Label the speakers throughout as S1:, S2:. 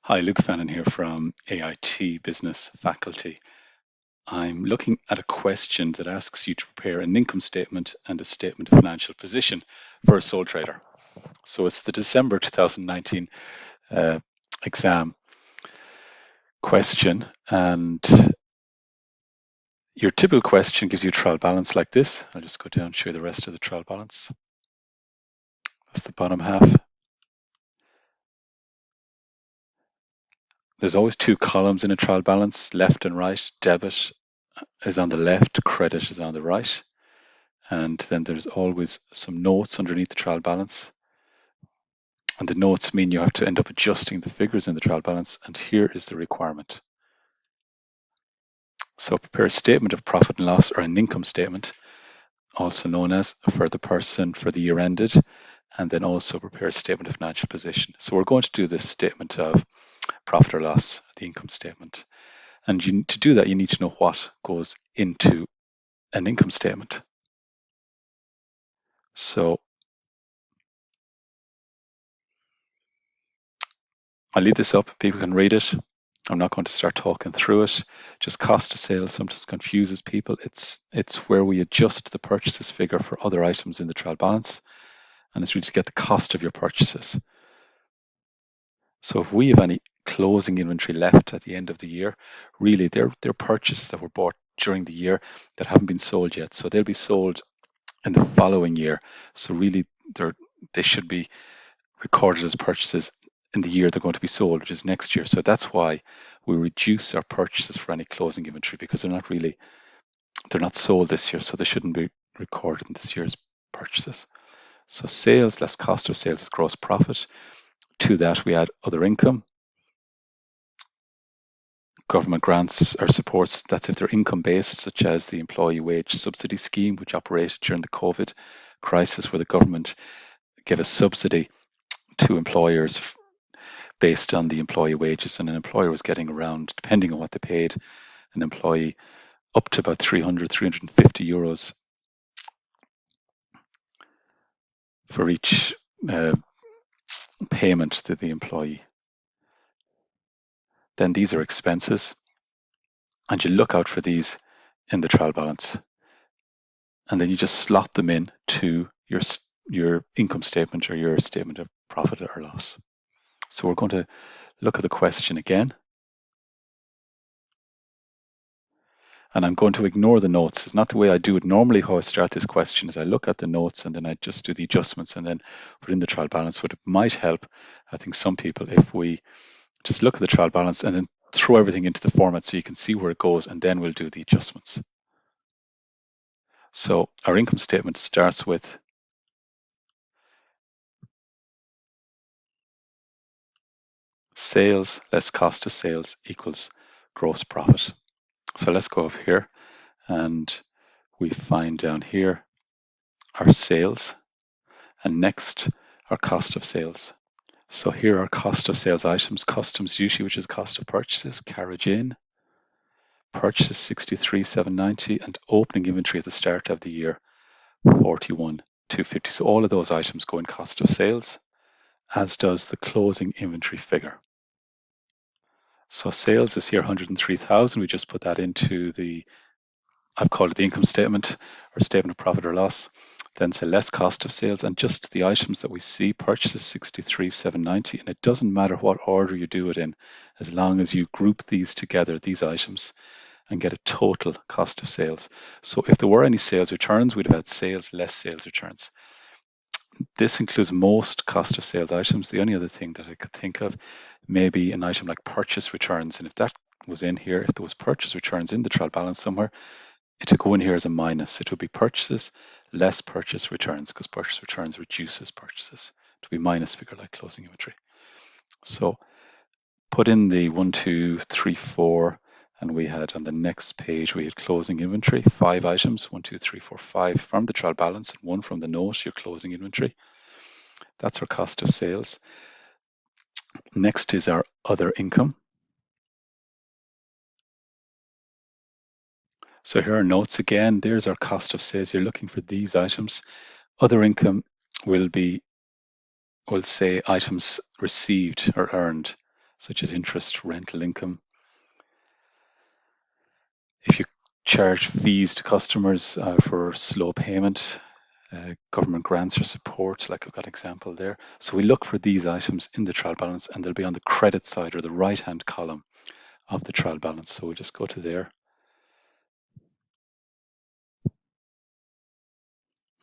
S1: Hi, Luke Fannin here from AIT Business Faculty. I'm looking at a question that asks you to prepare an income statement and a statement of financial position for a sole trader. So it's the December 2019 exam question, and your typical question gives you a trial balance like this. I'll just go down and show you the rest of the trial balance. That's the bottom half. There's always two columns in a trial balance, left and right. Debit is on the left, credit is on the right. And then there's always some notes underneath the trial balance. And the notes mean you have to end up adjusting the figures in the trial balance. And here is the requirement. So prepare a statement of profit and loss, or an income statement, also known as for the person for the year ended, and then also prepare a statement of financial position. So we're going to do this statement of profit or loss, the income statement. And to do that, you need to know what goes into an income statement. So I'll leave this up, people can read it. I'm not going to start talking through it. Just cost of sales sometimes confuses people. It's where we adjust the purchases figure for other items in the trial balance, and it's really to get the cost of your purchases. So if we have any closing inventory left at the end of the year, really they're purchases that were bought during the year that haven't been sold yet. So they'll be sold in the following year. So really they should be recorded as purchases in the year they're going to be sold, which is next year. So that's why we reduce our purchases for any closing inventory, because they're not sold this year, so they shouldn't be recorded in this year's purchases. So sales less cost of sales is gross profit. To that we add other income, government grants or supports. That's if they're income based, such as the employee wage subsidy scheme, which operated during the COVID crisis, where the government gave a subsidy to employers based on the employee wages, and an employer was getting around, depending on what they paid an employee, up to about 350 euros for each payment to the employee. Then these are expenses, and you look out for these in the trial balance, and then you just slot them in to your income statement or your statement of profit or loss. So we're going to look at the question again. And I'm going to ignore the notes. It's not the way I do it. Normally how I start this question is I look at the notes and then I just do the adjustments and then put in the trial balance. But it might help, I think, some people if we just look at the trial balance and then throw everything into the format so you can see where it goes, and then we'll do the adjustments. So our income statement starts with sales less cost of sales equals gross profit. So let's go up here and we find down here our sales, and next our cost of sales. So here are cost of sales items, customs duty, which is cost of purchases, carriage in, purchases 63,790, and opening inventory at the start of the year 41,250. So all of those items go in cost of sales, as does the closing inventory figure. So sales is here 103,000. We just put that into I've called it the income statement or statement of profit or loss. Then say less cost of sales, and just the items that we see, purchases 63,790, and it doesn't matter what order you do it in, as long as you group these together, these items, and get a total cost of sales. So if there were any sales returns, we'd have had sales less sales returns. This includes most cost of sales items. The only other thing that I could think of may be an item like purchase returns, and if that was in here, if there was purchase returns in the trial balance somewhere, it would go in here as a minus. It would be purchases less purchase returns, because purchase returns reduces purchases. It would be minus figure like closing inventory. So put in the 1, 2, 3, 4, and we had on the next page, we had closing inventory, 5 items, 1, 2, 3, 4, 5 from the trial balance and 1 from the note, your closing inventory. That's our cost of sales. Next is our other income. So here are notes again. There's our cost of sales. You're looking for these items. Other income will say items received or earned. such as interest, rental income. If you charge fees to customers for slow payment, government grants or support, like I've got an example there. So we look for these items in the trial balance, and they'll be on the credit side or the right-hand column of the trial balance. So we'll just go to there.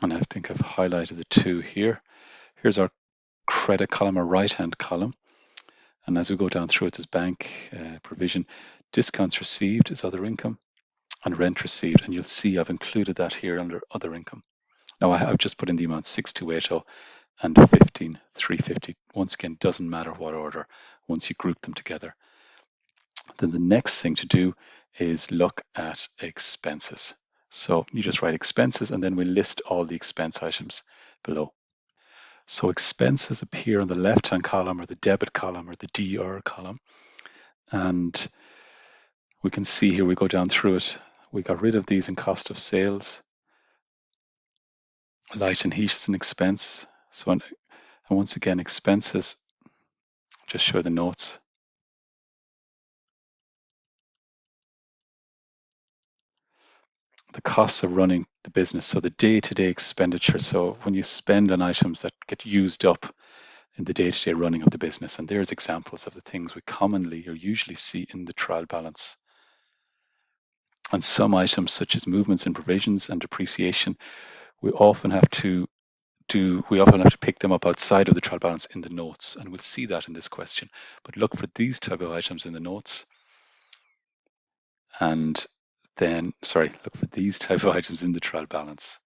S1: And I think I've highlighted the two here. Here's our credit column, or right-hand column. And as we go down through it, there's bank, provision, discounts received is other income, and rent received. And you'll see I've included that here under other income. Now I've just put in the amount 6280 and 15350. Once again, doesn't matter what order once you group them together. Then the next thing to do is look at expenses. So you just write expenses, and then we list all the expense items below. So expenses appear on the left-hand column, or the debit column, or the DR column. And we can see here, we go down through it, we got rid of these in cost of sales. Light and heat is an expense. So, and once again, expenses, just show the notes. The costs of running the business, so the day-to-day expenditure. So when you spend on items that get used up in the day-to-day running of the business, and there's examples of the things we commonly or usually see in the trial balance. And some items, such as movements in provisions and depreciation, we often have to pick them up outside of the trial balance in the notes, and we'll see that in this question. But look for these type of items in the notes, and then, look for these type of items in the trial balance,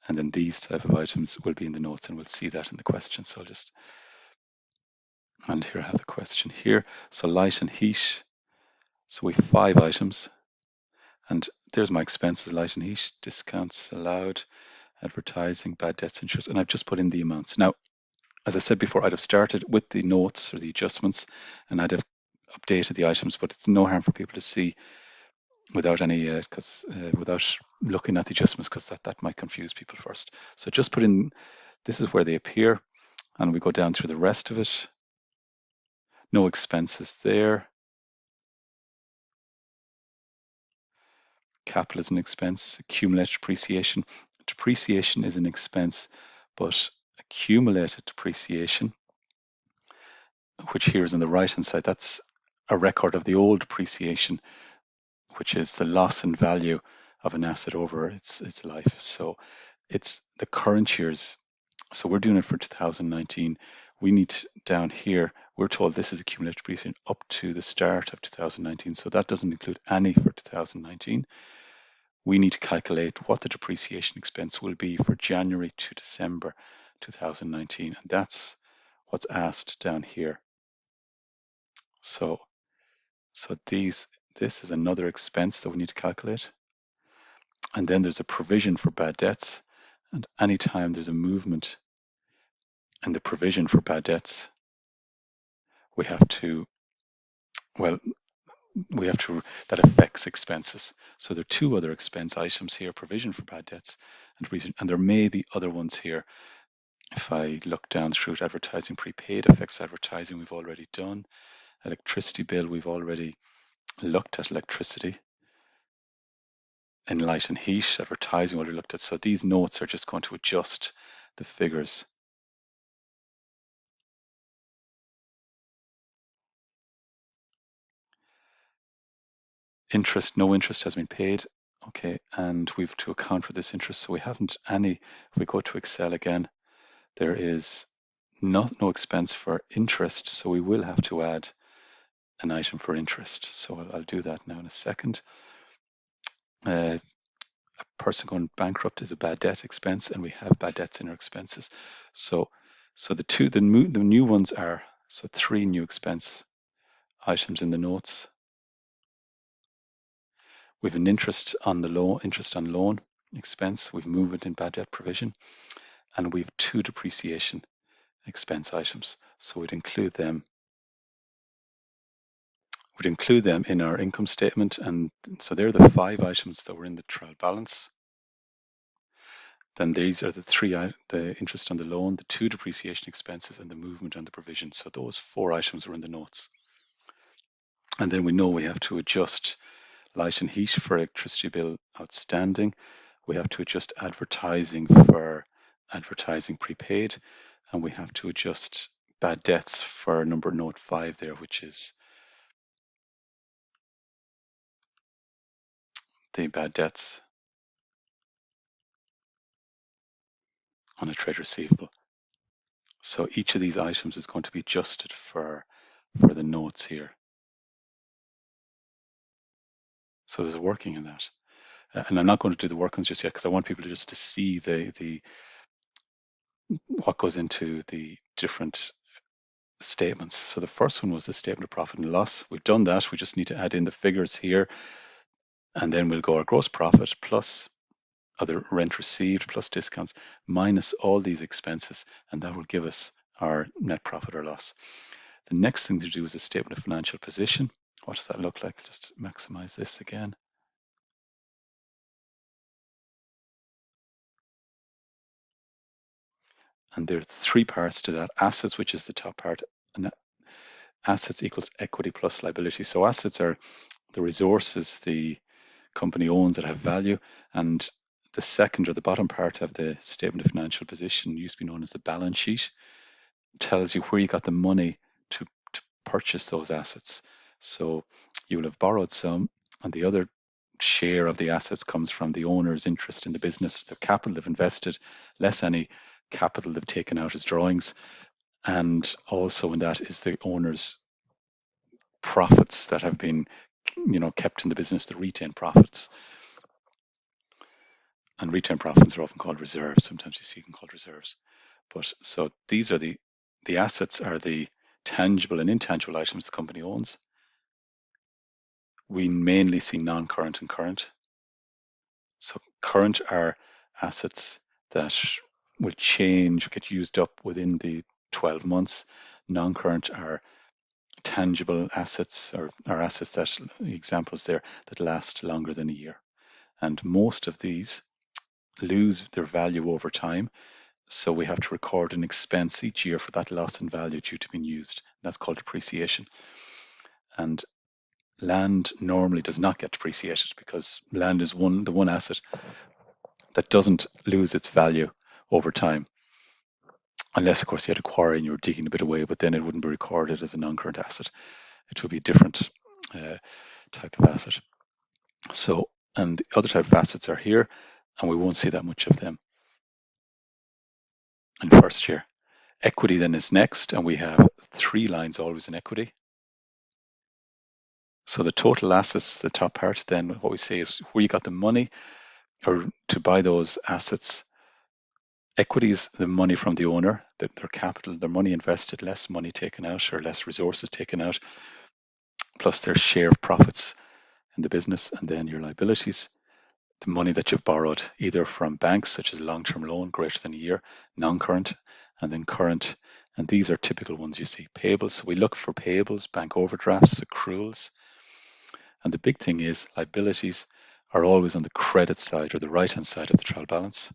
S1: and then these type of items will be in the notes, and we'll see that in the question. So and here I have the question here. So light and heat. So we have 5 items, and there's my expenses: light and heat, discounts allowed, advertising, bad debts, interest, and I've just put in the amounts. Now, as I said before, I'd have started with the notes or the adjustments, and I'd have updated the items, but it's no harm for people to see without any, without looking at the adjustments, because that might confuse people first. So just put in, this is where they appear, and we go down through the rest of it. No expenses there. Capital is an expense. Accumulated depreciation. Depreciation is an expense, but accumulated depreciation, which here is on the right-hand side, that's a record of the old depreciation, which is the loss in value of an asset over its life. So it's the current year's. So we're doing it for 2019. We need down here, we're told this is accumulated depreciation up to the start of 2019. So that doesn't include any for 2019. We need to calculate what the depreciation expense will be for January to December 2019. And that's what's asked down here. So this is another expense that we need to calculate. And then there's a provision for bad debts. And anytime there's a movement in the provision for bad debts, we have to, that affects expenses. So there are 2 other expense items here: provision for bad debts and there may be other ones here. If I look down through it, advertising prepaid affects advertising, we've already done. Electricity bill, we've already looked at electricity. In light and heat, advertising, already looked at. So these notes are just going to adjust the figures. Interest, no interest has been paid. Okay, and we've to account for this interest. So we haven't any. If we go to Excel again, there is no expense for interest. So we will have to add an item for interest. So I'll do that now in a second. A person going bankrupt is a bad debt expense, and we have bad debts in our expenses. So the new ones are, 3 new expense items in the notes. We have an interest on loan expense. We've movement in bad debt provision, and we've 2 depreciation expense items. So we'd include them. We'd include them in our income statement, and so they're the 5 items that were in the trial balance. Then these are the 3: the interest on the loan, the 2 depreciation expenses, and the movement on the provision. So those 4 items were in the notes. And then we know we have to adjust light and heat for electricity bill outstanding. We have to adjust advertising for advertising prepaid, and we have to adjust bad debts for number note 5 there, which is the bad debts on a trade receivable. So each of these items is going to be adjusted for the notes here. So there's a working in that. And I'm not going to do the workings just yet because I want people just to see the what goes into the different statements. So the first one was the statement of profit and loss. We've done that. We just need to add in the figures here, and then we'll go our gross profit plus other rent received plus discounts minus all these expenses, and that will give us our net profit or loss. The next thing to do is a statement of financial position. What does that look like? Just maximize this again. And there are three parts to that. Assets, which is the top part, and assets equals equity plus liability. So assets are the resources the company owns that have value, and the second or the bottom part of the statement of financial position used to be known as the balance sheet. It tells you where you got the money to purchase those assets. So you will have borrowed some, and the other share of the assets comes from the owner's interest in the business, the capital they've invested, less any capital they've taken out as drawings. And also in that is the owner's profits that have been, kept in the business, the retained profits. And retained profits are often called reserves. Sometimes you see them called reserves. But so these are the assets are the tangible and intangible items the company owns. We mainly see non-current and current. So current are assets that will change, get used up within the 12 months. Non-current are tangible assets or assets that, examples there, that last longer than a year. And most of these lose their value over time. So we have to record an expense each year for that loss in value due to being used. That's called depreciation. And land normally does not get depreciated because land is the one asset that doesn't lose its value over time. Unless, of course, you had a quarry and you were digging a bit away, but then it wouldn't be recorded as a non-current asset. It would be a different type of asset. So, and the other type of assets are here, and we won't see that much of them in first year. Equity then is next, and we have three lines always in equity. So the total assets, the top part, then what we say is where you got the money or to buy those assets. Equity is the money from the owner, their capital, their money invested, less money taken out or less resources taken out, plus their share of profits in the business. And then your liabilities, the money that you've borrowed either from banks, such as a long-term loan greater than a year, non-current, and then current. And these are typical ones you see. Payables, so we look for payables, bank overdrafts, accruals. And the big thing is liabilities are always on the credit side or the right-hand side of the trial balance.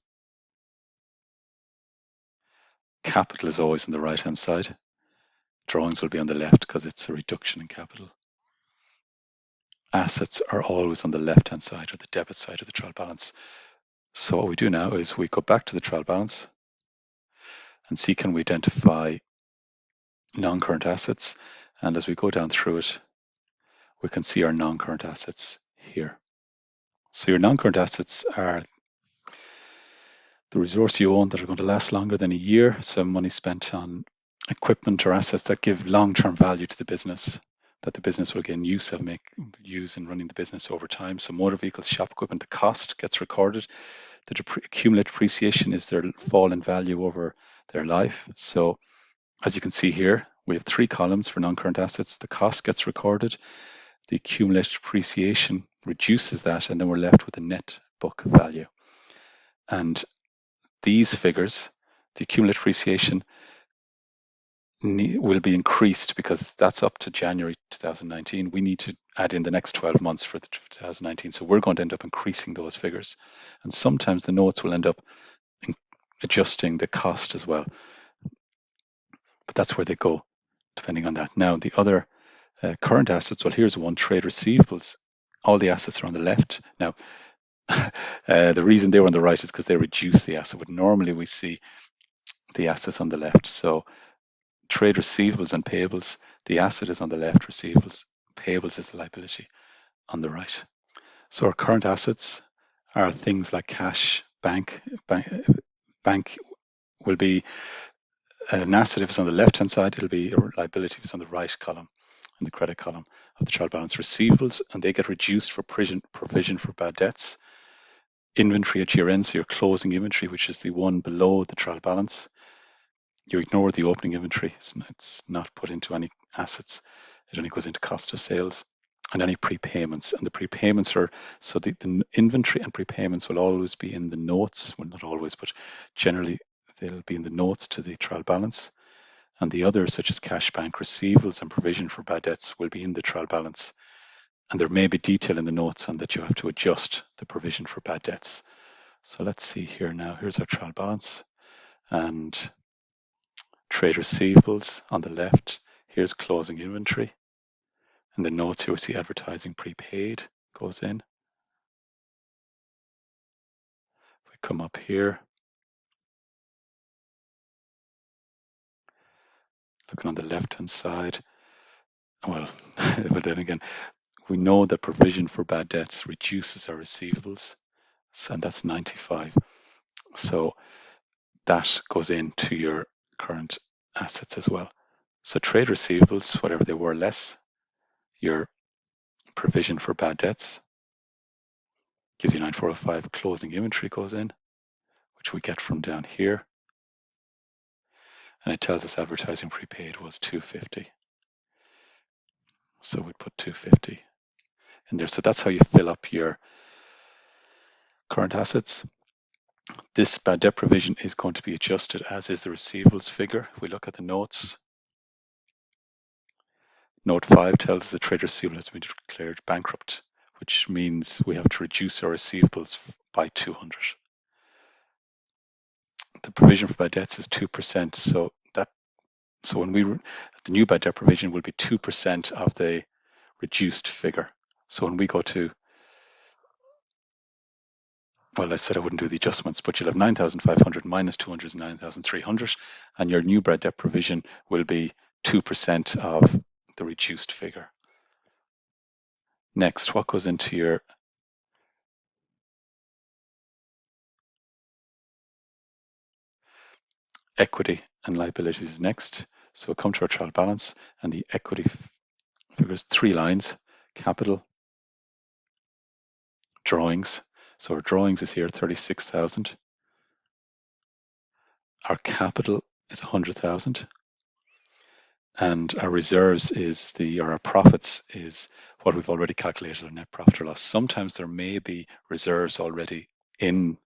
S1: Capital is always on the right-hand side. Drawings will be on the left because it's a reduction in capital. Assets are always on the left-hand side or the debit side of the trial balance. So what we do now is we go back to the trial balance and see can we identify non-current assets. And as we go down through it, we can see our non-current assets here. So your non-current assets are the resource you own that are going to last longer than a year. So money spent on equipment or assets that give long-term value to the business, that the business will gain use of, make use in running the business over time. So motor vehicles, shop equipment, the cost gets recorded. The accumulated depreciation is their fall in value over their life. So as you can see here, we have three columns for non-current assets. The cost gets recorded. The accumulated depreciation reduces that, and then we're left with a net book value. And these figures, the accumulated depreciation will be increased because that's up to January 2019. We need to add in the next 12 months for the 2019. So we're going to end up increasing those figures. And sometimes the notes will end up adjusting the cost as well. But that's where they go, depending on that. Now, the other Current assets, well, here's one, trade receivables. All the assets are on the left. Now, the reason they were on the right is because they reduce the asset, but normally we see the assets on the left. So trade receivables and payables, the asset is on the left, receivables, payables is the liability on the right. So our current assets are things like cash, bank will be an asset if it's on the left-hand side, it'll be a liability if it's on the right column, in the credit column of the trial balance. Receivables, and they get reduced for provision for bad debts. Inventory at year end, so your closing inventory, which is the one below the trial balance. You ignore the opening inventory. It's not put into any assets. It only goes into cost of sales. And any prepayments. And the prepayments are, so the inventory and prepayments will always be in the notes. Well, not always, but generally they'll be in the notes to the trial balance. And the others, such as cash, bank, receivables, and provision for bad debts, will be in the trial balance. And there may be detail in the notes on that you have to adjust the provision for bad debts. So let's see here now. Here's our trial balance. And trade receivables on the left. Here's closing inventory. In the notes here, we see advertising prepaid goes in. If we come up here, looking on the left-hand side, well, but then again, we know that provision for bad debts reduces our receivables, and that's 95. So that goes into your current assets as well. So trade receivables, whatever they were less, your provision for bad debts gives you 9405. Closing inventory goes in, which we get from down here. And it tells us advertising prepaid was 250. So we'd put 250 in there. So that's how you fill up your current assets. This bad debt provision is going to be adjusted, as is the receivables figure. If we look at the notes, note 5 tells us the trade receivable has been declared bankrupt, which means we have to reduce our receivables by 200. The provision for bad debts is 2%. So when the new bad debt provision will be 2% of the reduced figure. So when we go to, well, I said I wouldn't do the adjustments, but you'll have 9,500 minus 200 is 9,300, and your new bad debt provision will be 2% of the reduced figure. Next, what goes into your equity and liabilities next? So we'll come to our trial balance, and the equity figures 3 lines: capital, drawings. So our drawings is here 36,000. Our capital is 100,000. And our reserves is or our profits is what we've already calculated on net profit or loss. Sometimes there may be reserves already in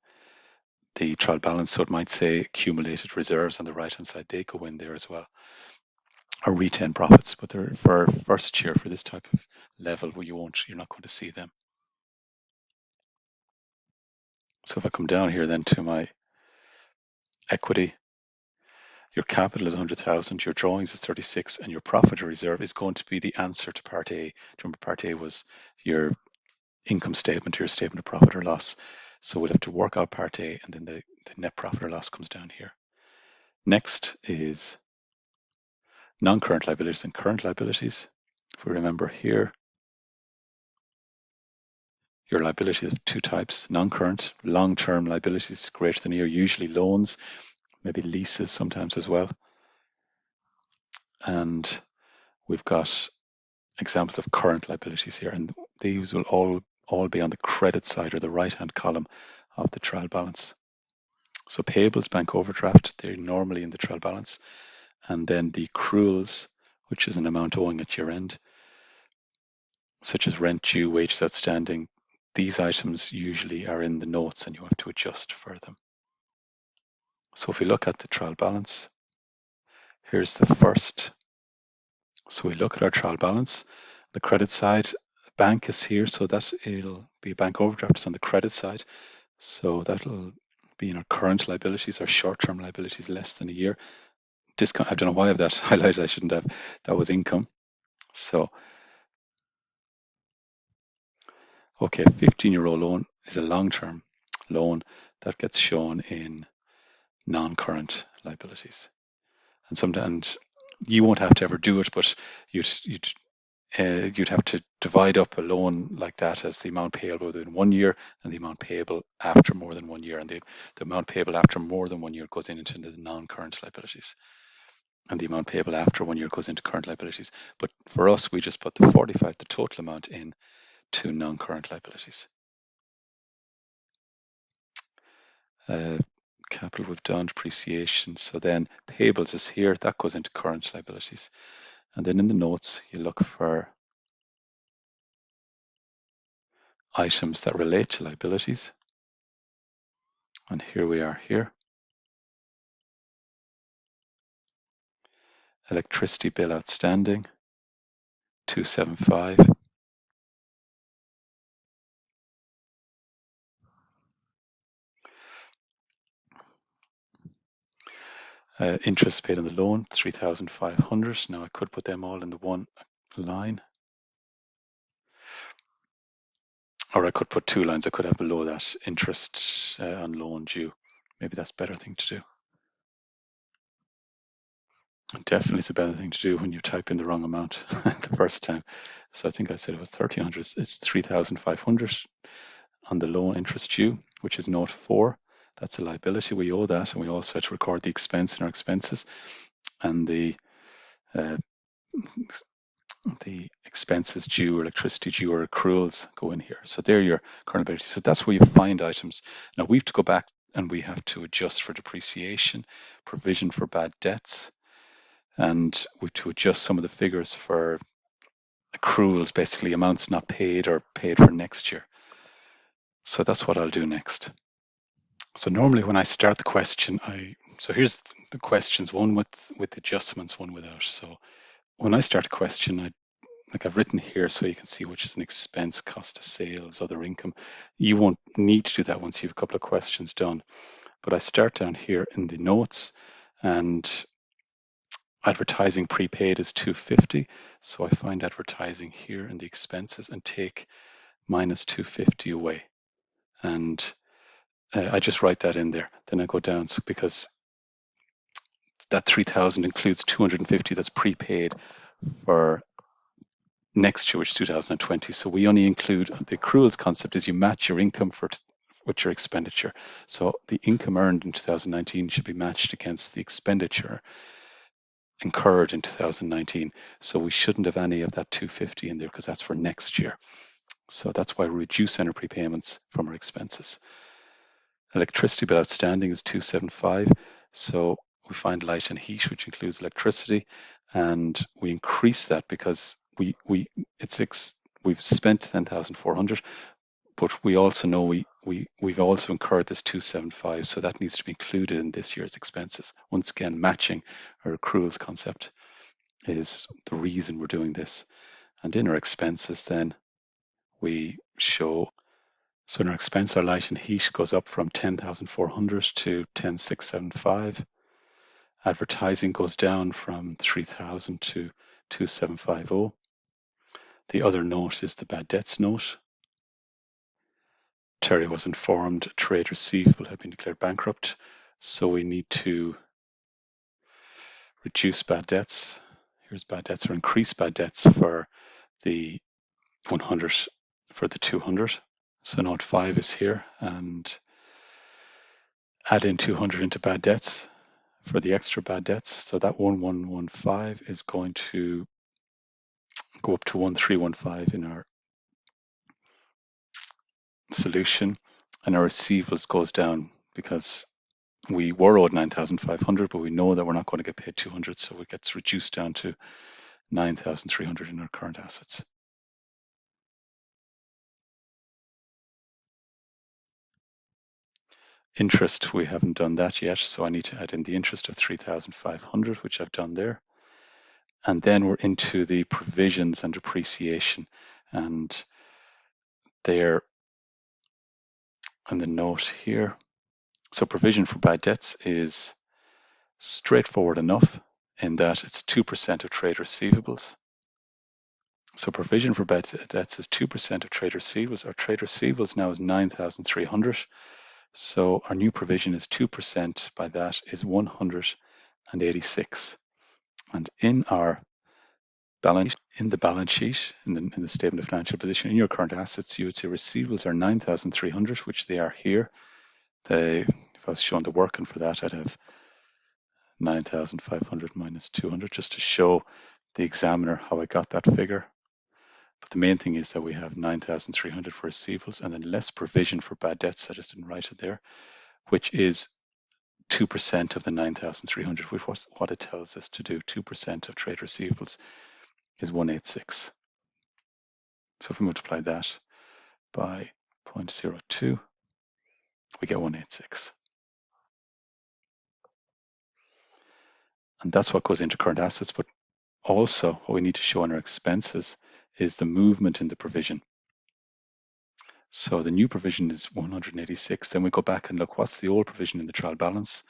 S1: the trial balance, so it might say accumulated reserves on the right hand side. They go in there as well. Or retained profits, but they're for first year for this type of level where you're not going to see them. So if I come down here then to my equity, your capital is 100,000, your drawings is 36, and your profit or reserve is going to be the answer to part A. Remember, part A was your income statement, your statement of profit or loss. So we'll have to work out part A, and then the net profit or loss comes down here. Next is non-current liabilities and current liabilities. If we remember here, your liabilities have 2 types: non-current, long-term liabilities greater than a year, usually loans, maybe leases sometimes as well. And we've got examples of current liabilities here, and these will all be on the credit side or the right-hand column of the trial balance. So payables, bank overdraft, they're normally in the trial balance. And then the accruals, which is an amount owing at year end, such as rent due, wages outstanding, these items usually are in the notes and you have to adjust for them. So if we look at the trial balance, here's the first. So we look at our trial balance. The credit side, bank is here, so that it'll be bank overdrafts on the credit side. So that'll be in our current liabilities, our short-term liabilities less than a year. Discount, I don't know why I have that highlighted, I shouldn't have. That was income. So, okay, a 15-year-old loan is a long-term loan that gets shown in non-current liabilities. And sometimes you won't have to ever do it, but you'd have to divide up a loan like that as the amount payable within 1 year and the amount payable after more than 1 year. And the amount payable after more than 1 year goes into the non-current liabilities. And the amount payable after 1 year goes into current liabilities. But for us, we just put the total amount in to non-current liabilities. Uh, Capital we've done, depreciation. So then payables is here, that goes into current liabilities. And then in the notes, you look for items that relate to liabilities. And here we are here. Electricity bill outstanding, 275. Interest paid on the loan, 3,500. Now I could put them all in the one line, or I could put two lines. I could have below that interest on loan due. Maybe that's a better thing to do. Definitely it's a better thing to do when you type in the wrong amount the first time. So I think I said it was 1,300. It's 3,500 on the loan interest due, which is note 4. That's a liability. We owe that, and we also have to record the expense in our expenses, and the expenses due, or electricity due, or accruals go in here. So they're your current liabilities. So that's where you find items. Now we have to go back and we have to adjust for depreciation, provision for bad debts, and we have to adjust some of the figures for accruals, basically amounts not paid or paid for next year. So that's what I'll do next. So normally when I start the question, so here's the questions, one with adjustments, one without. So when I start a question, I've written here so you can see which is an expense, cost of sales, other income. You won't need to do that once you have a couple of questions done. But I start down here in the notes, and advertising prepaid is 250. So I find advertising here in the expenses and take minus 250 away. And I just write that in there. Then I go down because that 3,000 includes 250 that's prepaid for next year, which is 2020. So we only include the accruals concept is you match your income with your expenditure. So the income earned in 2019 should be matched against the expenditure incurred in 2019. So we shouldn't have any of that 250 in there because that's for next year. So that's why we reduce our prepayments from our expenses. Electricity bill outstanding is 275. So we find light and heat, which includes electricity, and we increase that because we've spent 10,400, but we also know we've also incurred this 275, so that needs to be included in this year's expenses. Once again, matching our accruals concept is the reason we're doing this. And in our expenses, then we show. So in our expense, our light and heat goes up from 10,400 to 10,675. Advertising goes down from 3,000 to 2,750. The other note is the bad debts note. Terry was informed trade receivable had been declared bankrupt, so we need to reduce bad debts. Here's bad debts, or increase bad debts for the 100, for the 200. So note 5 is here, and add in 200 into bad debts for the extra bad debts. So that 1115 is going to go up to 1315 in our solution, and our receivables goes down because we were owed 9,500, but we know that we're not going to get paid 200, so it gets reduced down to 9,300 in our current assets. Interest, we haven't done that yet, so I need to add in the interest of 3,500, which I've done there. And then we're into the provisions and depreciation, and they're on the note here. So provision for bad debts is straightforward enough in that it's 2% of trade receivables. So provision for bad debts is 2% of trade receivables. Our trade receivables now is 9,300. So our new provision is 2%, by that is 186. And in our balance, in the balance sheet, in the statement of financial position, in your current assets, you would say receivables are 9,300, which they are here. If I was showing the working for that, I'd have 9,500 minus 200, just to show the examiner how I got that figure. But the main thing is that we have 9,300 for receivables and then less provision for bad debts. I just didn't write it there, which is 2% of the 9,300, which was what it tells us to do. 2% of trade receivables is 186. So if we multiply that by 0.02, we get 186. And that's what goes into current assets. But also what we need to show in our expenses is the movement in the provision. So the new provision is 186. Then we go back and look, what's the old provision in the trial balance,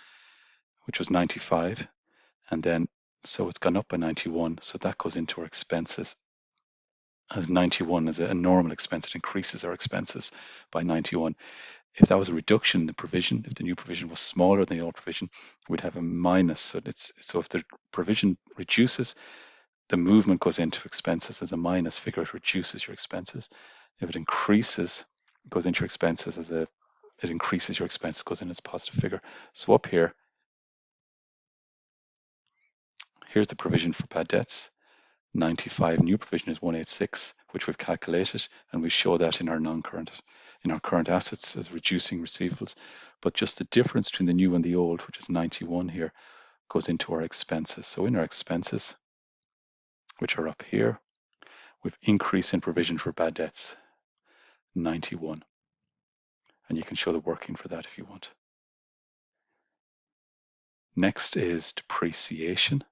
S1: which was 95. And then, so it's gone up by 91. So that goes into our expenses as 91 as a normal expense. It increases our expenses by 91. If that was a reduction in the provision, if the new provision was smaller than the old provision, we'd have a minus. So if the provision reduces, the movement goes into expenses as a minus figure. It reduces your expenses. If it increases, it goes into your expenses as it increases your expenses, goes in as a positive figure. So up here, here's the provision for bad debts. 95, new provision is 186, which we've calculated, and we show that in our current assets as reducing receivables. But just the difference between the new and the old, which is 91 here, goes into our expenses. So in our expenses, which are up here, we've increased in provision for bad debts, 91. And you can show the working for that if you want. Next is depreciation.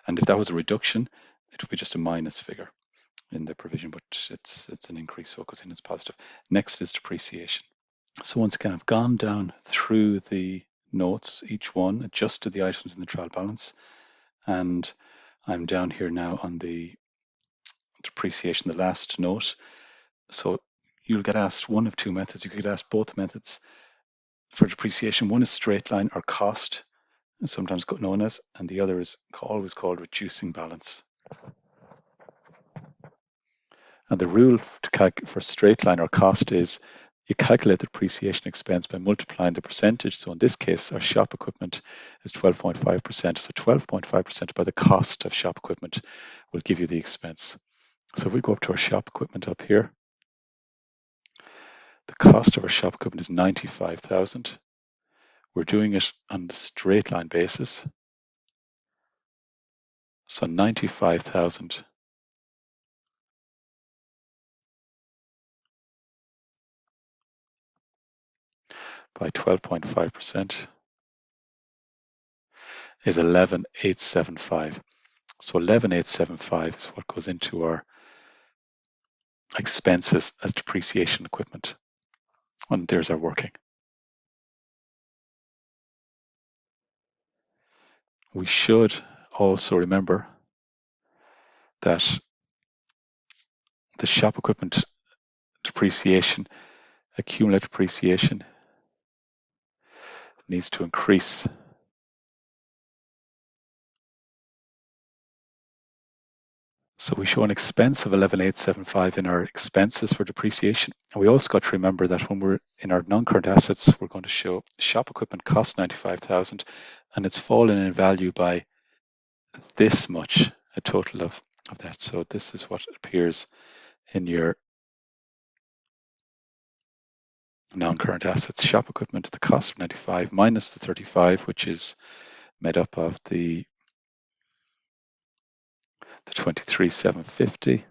S1: And if that was a reduction, it would be just a minus figure in the provision, but it's an increase, so it goes in as positive. Next is depreciation. So once again, I've gone down through the notes, each one, adjusted the items in the trial balance, and I'm down here now on the depreciation, the last note. So you'll get asked one of two methods. You could get asked both methods for depreciation. One is straight line or cost, sometimes known as, and the other is always called reducing balance. And the rule for straight line or cost is you calculate the depreciation expense by multiplying the percentage. So in this case, our shop equipment is 12.5%. So 12.5% by the cost of shop equipment will give you the expense. So if we go up to our shop equipment up here, the cost of our shop equipment is 95,000. We're doing it on the straight line basis. So 95,000 by 12.5% is 11,875. So 11,875 is what goes into our expenses as depreciation equipment. And there's our working. We should also remember that the shop equipment depreciation, accumulated depreciation, needs to increase. So we show an expense of 11,875 in our expenses for depreciation. And we also got to remember that when we're in our non-current assets, we're going to show shop equipment cost 95,000 and it's fallen in value by this much, a total of that. So this is what appears in your non-current assets. Shop equipment, the cost of 95 minus the 35, which is made up of the 23,750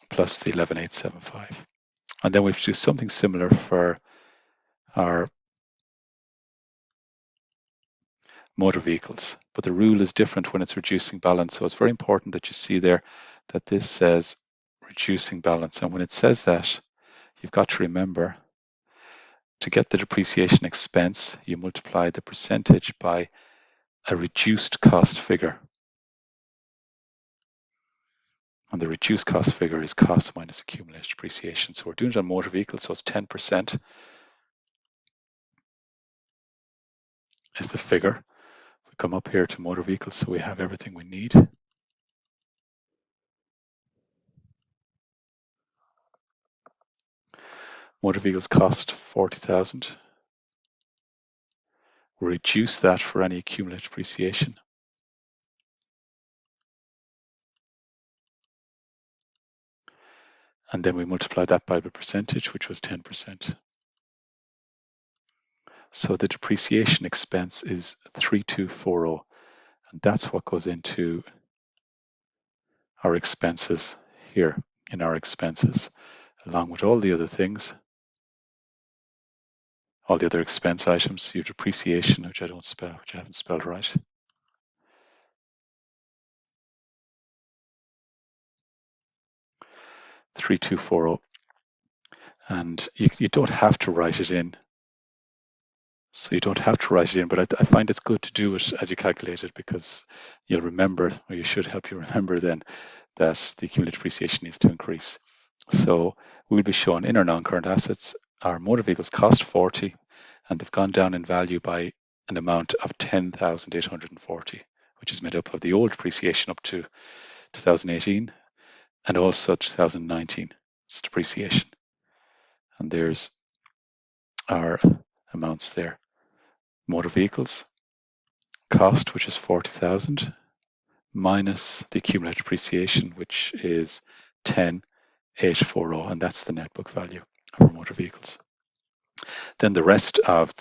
S1: plus the 11,875. And then we have to do something similar for our motor vehicles, but the rule is different when it's reducing balance. So it's very important that you see there that this says reducing balance. And when it says that, you've got to remember to get the depreciation expense, you multiply the percentage by a reduced cost figure. And the reduced cost figure is cost minus accumulated depreciation. So we're doing it on motor vehicles, so it's 10% is the figure. We come up here to motor vehicles, so we have everything we need. Motor vehicles cost 40,000. We reduce that for any accumulated depreciation. And then we multiply that by the percentage, which was 10%. So the depreciation expense is 3240, and that's what goes into our expenses here in our expenses, along with all the other things, all the other expense items. You have depreciation, which I don't spell, which I haven't spelled right. $3,240, and you don't have to write it in. So you don't have to write it in, but I find it's good to do it as you calculate it, because you'll remember, or you should help you remember then, that the accumulated depreciation needs to increase. So we'll be showing in our non-current assets, our motor vehicles cost 40, and they've gone down in value by an amount of 10,840, which is made up of the old depreciation up to 2018 and also 2019. It's depreciation. And there's our amounts there. Motor vehicles cost, which is 40,000, minus the accumulated depreciation, which is 10,840, and that's the net book value of our motor vehicles. Then the rest of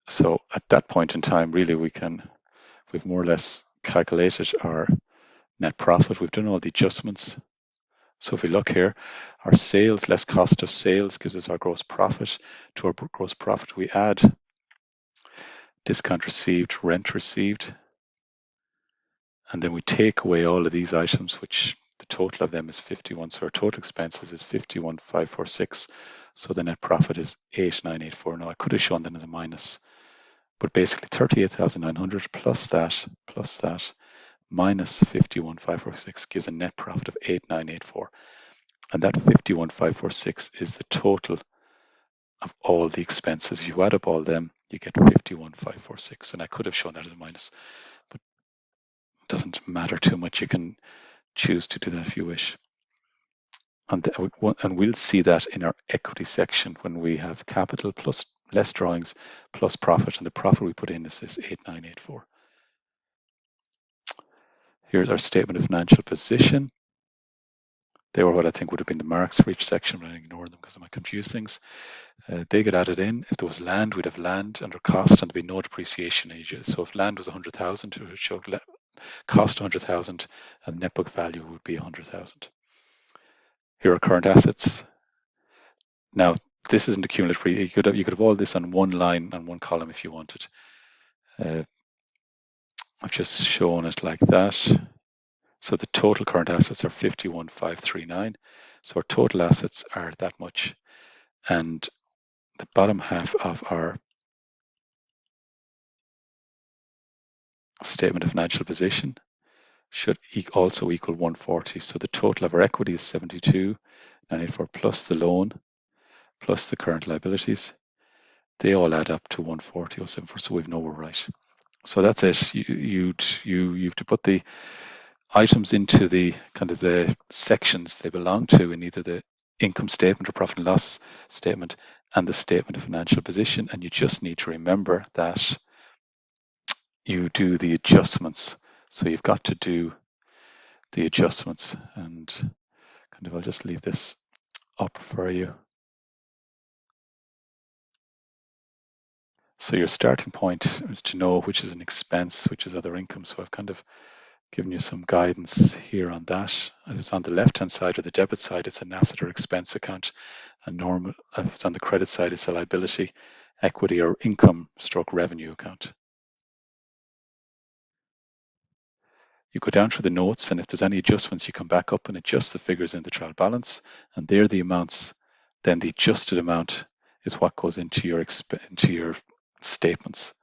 S1: so at that point in time, really we've more or less calculated our net profit. We've done all the adjustments. So if we look here, our sales less cost of sales gives us our gross profit. To our gross profit, we add discount received, rent received, and then we take away all of these items, which the total of them is 51. So our total expenses is 51,546. So the net profit is 8,984. Now I could have shown them as a minus, but basically 38,900 plus that minus 51,546 gives a net profit of 8,984. And that 51,546 is the total of all the expenses. If you add up all them, you get 51,546. And I could have shown that as a minus, but it doesn't matter too much. You can choose to do that if you wish. And we'll see that in our equity section when we have capital plus less drawings plus profit. And the profit we put in is this 8,984. Here's our statement of financial position. They were what I think would have been the marks for each section, but I ignore them because I might confuse things. They get added in. If there was land, we'd have land under cost and there'd be no depreciation ages. So if land was 100,000, it would show cost 100,000 and net book value would be 100,000. Here are current assets. Now, this isn't accumulated. You could have all this on one line and one column if you wanted. I've just shown it like that. So the total current assets are 51,539. So our total assets are that much. And the bottom half of our statement of financial position should also equal 140. So the total of our equity is 72,984 plus the loan plus the current liabilities. They all add up to 140,074. So we know we're right. So that's it. You have to put the items into the kind of the sections they belong to in either the income statement or profit and loss statement and the statement of financial position. And you just need to remember that you do the adjustments. So you've got to do the adjustments, and kind of I'll just leave this up for you. So your starting point is to know which is an expense, which is other income. So I've kind of given you some guidance here on that. If it's on the left-hand side or the debit side, it's an asset or expense account. And normal, if it's on the credit side, it's a liability, equity, or income stroke revenue account. You go down through the notes, and if there's any adjustments, you come back up and adjust the figures in the trial balance, and they're the amounts. Then the adjusted amount is what goes into your statements.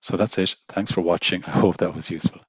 S1: So that's it. Thanks for watching. I hope that was useful.